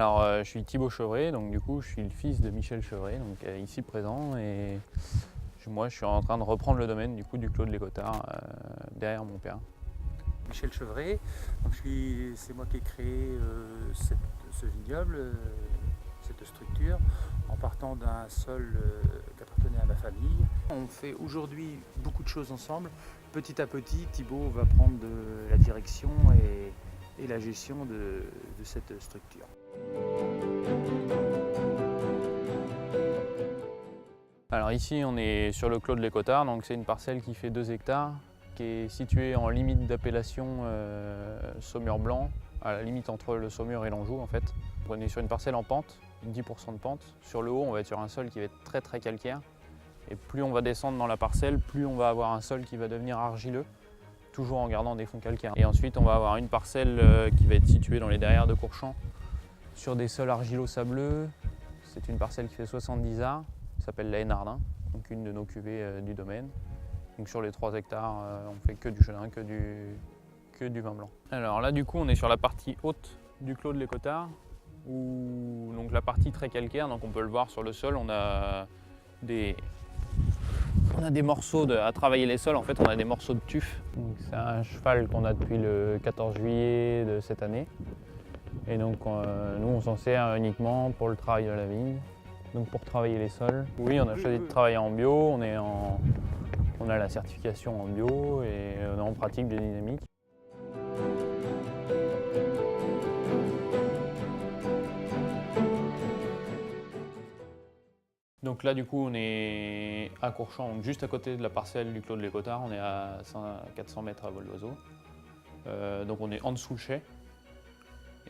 Alors, je suis Thibaut Chevret, donc du coup, je suis le fils de Michel Chevret, donc ici présent, et moi, je suis en train de reprendre le domaine du coup du Clos de l'Écotard derrière mon père. Michel Chevret, donc c'est moi qui ai créé ce vignoble, cette structure, en partant d'un sol qui appartenait à ma famille. On fait aujourd'hui beaucoup de choses ensemble. Petit à petit, Thibaut va prendre la direction et la gestion de cette structure. Alors ici, on est sur le Clos de l'Écotard, donc c'est une parcelle qui fait 2 hectares, qui est située en limite d'appellation Saumur blanc, à la limite entre le Saumur et l'Anjou en fait. On est sur une parcelle en pente, 10% de pente. Sur le haut, on va être sur un sol qui va être très très calcaire. Et plus on va descendre dans la parcelle, plus on va avoir un sol qui va devenir argileux, toujours en gardant des fonds calcaires. Et ensuite, on va avoir une parcelle qui va être située dans les derrières de Courchamp, sur des sols argilo-sableux. C'est une parcelle qui fait 70 arts, qui s'appelle la Hénardin, donc une de nos cuvées du domaine. Donc sur les 3 hectares, on fait que du chenin, que du vin blanc. Alors là, du coup, on est sur la partie haute du Clos de l'Écotard, où donc la partie très calcaire, donc on peut le voir sur le sol, on a des morceaux à travailler les sols, en fait on a des morceaux de tuf. C'est un cheval qu'on a depuis le 14 juillet de cette année. Et donc nous on s'en sert uniquement pour le travail de la vigne, donc pour travailler les sols. Oui, on a choisi de travailler en bio, on a la certification en bio et on est en pratique biodynamique. Donc là, du coup, on est à Courchamp, donc juste à côté de la parcelle du Clos de l'Écotard. On est à 400 mètres à vol d'oiseau. Donc on est en dessous le chai.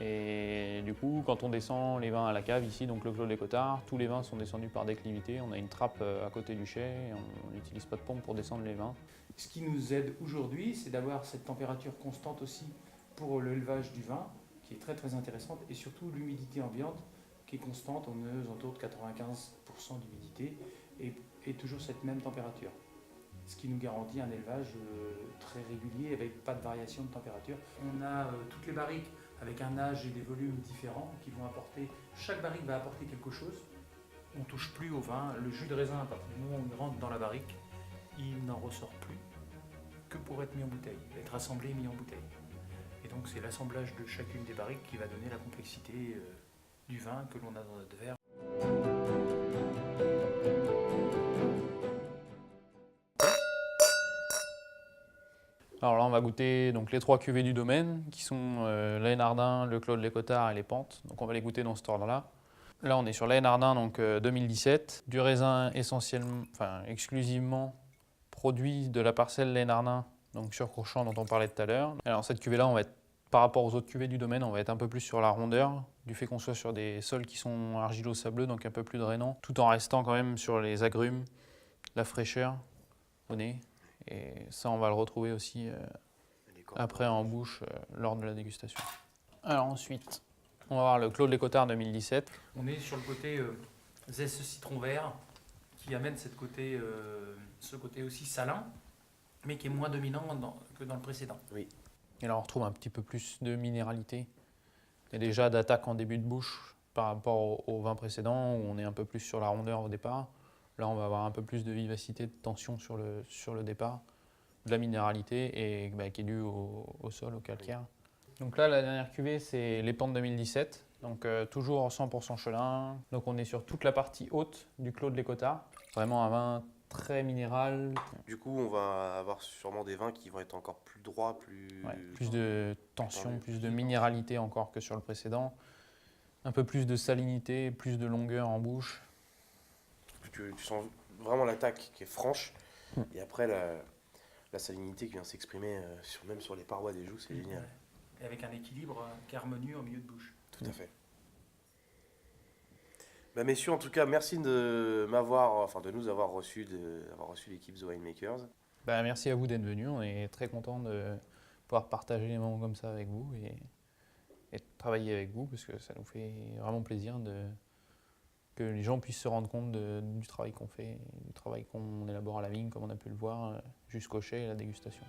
Et du coup, quand on descend les vins à la cave ici, donc le Clos de l'Écotard, tous les vins sont descendus par déclivité. On a une trappe à côté du chai et on n'utilise pas de pompe pour descendre les vins. Ce qui nous aide aujourd'hui, c'est d'avoir cette température constante aussi pour l'élevage du vin, qui est très très intéressante, et surtout l'humidité ambiante, qui est constante, on est aux alentours de 95% d'humidité, et toujours cette même température. Ce qui nous garantit un élevage très régulier, avec pas de variation de température. On a toutes les barriques avec un âge et des volumes différents qui vont apporter, chaque barrique va apporter quelque chose. On ne touche plus au vin, le jus de raisin, à partir du moment où il rentre dans la barrique, il n'en ressort plus que pour être mis en bouteille, être assemblé et mis en bouteille. Et donc c'est l'assemblage de chacune des barriques qui va donner la complexité du vin que l'on a dans notre verre. Alors là, on va goûter donc, les 3 cuvées du domaine, qui sont la Hénardin, le Clos de l'Écotard et les Pentes. Donc on va les goûter dans cet ordre-là. Là, on est sur la Hénardin, donc 2017, du raisin essentiellement, exclusivement produit de la parcelle Hénardin, donc sur Courchamp dont on parlait tout à l'heure. Alors cette cuvée-là, on va être, par rapport aux autres cuvées du domaine, on va être un peu plus sur la rondeur, du fait qu'on soit sur des sols qui sont argilo-sableux, donc un peu plus drainants, tout en restant quand même sur les agrumes, la fraîcheur au nez. Et ça, on va le retrouver aussi après en bouche lors de la dégustation. Alors ensuite, on va voir le Clos de l'Écotard 2017. On est sur le côté zeste citron vert qui amène ce côté aussi salin, mais qui est moins dominant que dans le précédent. Oui. Et là, on retrouve un petit peu plus de minéralité. Il y a déjà d'attaque en début de bouche par rapport au vin précédent où on est un peu plus sur la rondeur au départ. Là, on va avoir un peu plus de vivacité, de tension sur le départ, de la minéralité et qui est due au sol, au calcaire. Donc là, la dernière cuvée, c'est les Pentes 2017, donc toujours 100% chenin. Donc on est sur toute la partie haute du Clos de l'Écotard. Vraiment un vin très minéral. Du coup, on va avoir sûrement des vins qui vont être encore plus droits, plus de tension, plus de minéralité encore que sur le précédent. Un peu plus de salinité, plus de longueur en bouche. Tu sens vraiment l'attaque qui est franche. Et après, la salinité qui vient s'exprimer même sur les parois des joues, c'est génial. Et avec un équilibre qui est harmonieux en milieu de bouche. Tout à fait. Bah, messieurs, en tout cas, merci de nous avoir reçus, d'avoir reçu l'équipe The Winemakers. Bah, merci à vous d'être venus. On est très content de pouvoir partager les moments comme ça avec vous et de travailler avec vous parce que ça nous fait vraiment plaisir que les gens puissent se rendre compte du travail qu'on fait, du travail qu'on élabore à la vigne, comme on a pu le voir, jusqu'au chai et la dégustation.